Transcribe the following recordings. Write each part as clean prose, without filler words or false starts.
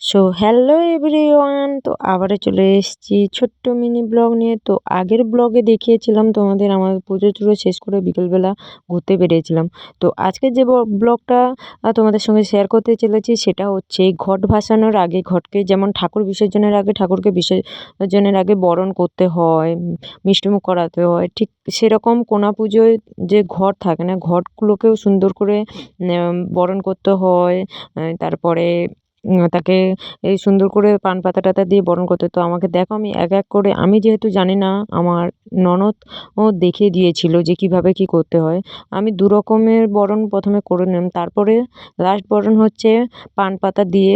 So hello everyone, তো আবারও চলে এসেছি ছোট্ট মিনি ব্লগ নিয়ে। তো আগের ব্লগে দেখিয়েছিলাম তোমাদের আমার পুজো টুজো শেষ করে বিকেলবেলা ঘুরতে বেরিয়েছিলাম। তো আজকে যে ব্লগটা তোমাদের সঙ্গে শেয়ার করতে চলেছি সেটা হচ্ছে ঘট ভাসানোর আগে, ঘটকে যেমন ঠাকুর বিসর্জনের আগে ঠাকুরকে বিসর্জনের আগে বরণ করতে হয়, মিষ্টিমুখ করাতে হয়, ঠিক সেরকম কোনা পুজোয় যে ঘট থাকে না, ঘটগুলোকেও সুন্দর করে বরণ করতে হয়। তারপরে তাকে এই সুন্দর করে পান পাতা টাতা দিয়ে বরণ করতে। তো আমাকে দেখো আমি এক এক করে, আমি যেহেতু জানি না, আমার ননদ ও দেখিয়ে দিয়েছিল যে কিভাবে কি করতে হয়। আমি দু রকমের বরণ প্রথমে করে নিলাম, তারপরে লাস্ট বরণ হচ্ছে পান পাতা দিয়ে।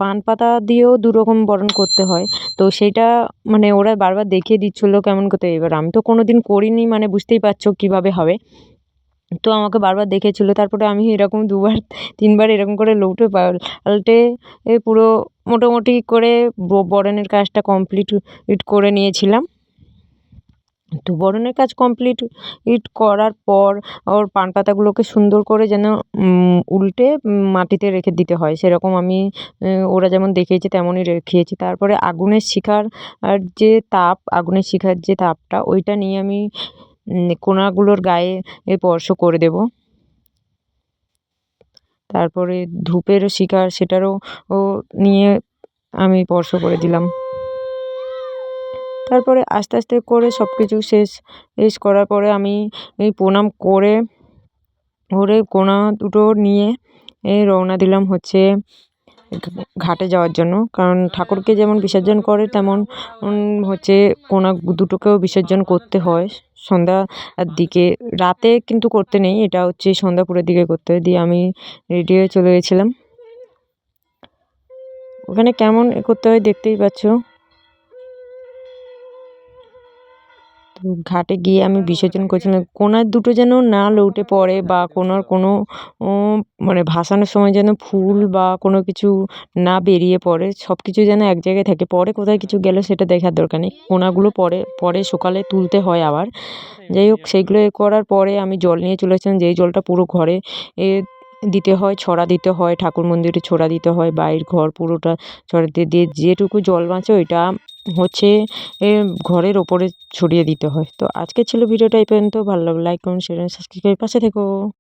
পান পাতা দিয়েও দু রকম বরণ করতে হয়। তো সেটা মানে ওরা বারবার দেখিয়ে দিচ্ছিলো কেমন করতে। এবার আমি তো কোনোদিন করিনি, মানে বুঝতেই পারছো কিভাবে হবে। তো আমাকে বারবার দেখেছিল, তারপরে আমি এরকম ২ বার ৩ বার এরকম করে লউটে পাল্টে পুরো মোটামুটি করে বরণের কাজটা কমপ্লিট করে নিয়েছিলাম। তো বরণের কাজ কমপ্লিট করার পর ওর পান পাতাগুলোকে সুন্দর করে যেন উল্টে মাটিতে রেখে দিতে হয়, সেরকম আমি ওরা যেমন দেখিয়েছে তেমনই রেখেছি। তারপরে আগুনের শিখার আগুনের শিখার যে তাপটা, ওইটা নিয়ে আমি কোনাগুলোর গায়ে স্পর্শ করে দেব। তারপরে ধূপেরও শিখার, সেটারও নিয়ে আমি স্পর্শ করে দিলাম। তারপরে আস্তে আস্তে করে সব কিছু শেষ করার পরে আমি এই প্রণাম করে কোনা দুটো নিয়ে রওনা দিলাম হচ্ছে ঘাটে যাওয়ার জন্য। কারণ ঠাকুরকে যেমন বিসর্জন করে তেমন হচ্ছে কোনা দুটোকেও বিসর্জন করতে হয় সন্ধ্যার দিকে। রাতে কিন্তু করতে নেই, এটা হচ্ছে সন্ধ্যাপুরের দিকে করতে হয়। দিয়ে আমি রেডি হয়ে চলে গেছিলাম। ওখানে কেমন করতে হয় দেখতেই পাচ্ছ। তো ঘাটে গিয়ে আমি বিসর্জন করছিলাম। কোনার দুটো যেন না লউটে পড়ে, বা কোনার কোনো মানে ভাসানোর সময় যেন ফুল বা কোনো কিছু না বেরিয়ে পড়ে, সব কিছু যেন এক জায়গায় থাকে। পরে কোথায় কিছু গেল সেটা দেখার দরকার নেই, কোনাগুলো পরে সকালে তুলতে হয় আবার। যাই হোক, সেইগুলো করার পরে আমি জল নিয়ে চলেছিলাম, যেই জলটা পুরো ঘরে দিতে হয়, ছড়া দিতে হয়, ঠাকুর মন্দিরে ছড়া দিতে হয়, বাইরের ঘর পুরোটা ছড়া দিয়ে যেটুকু জল বাঁচে ওইটা হচ্ছে ঘরের ওপরে ছড়িয়ে দিতে হয়। তো আজকে ছিল ভিডিওটা এই পর্যন্ত। ভালো লাগলে লাইক করুন, শেয়ার, সাবস্ক্রাইব করে পাশে থেকো।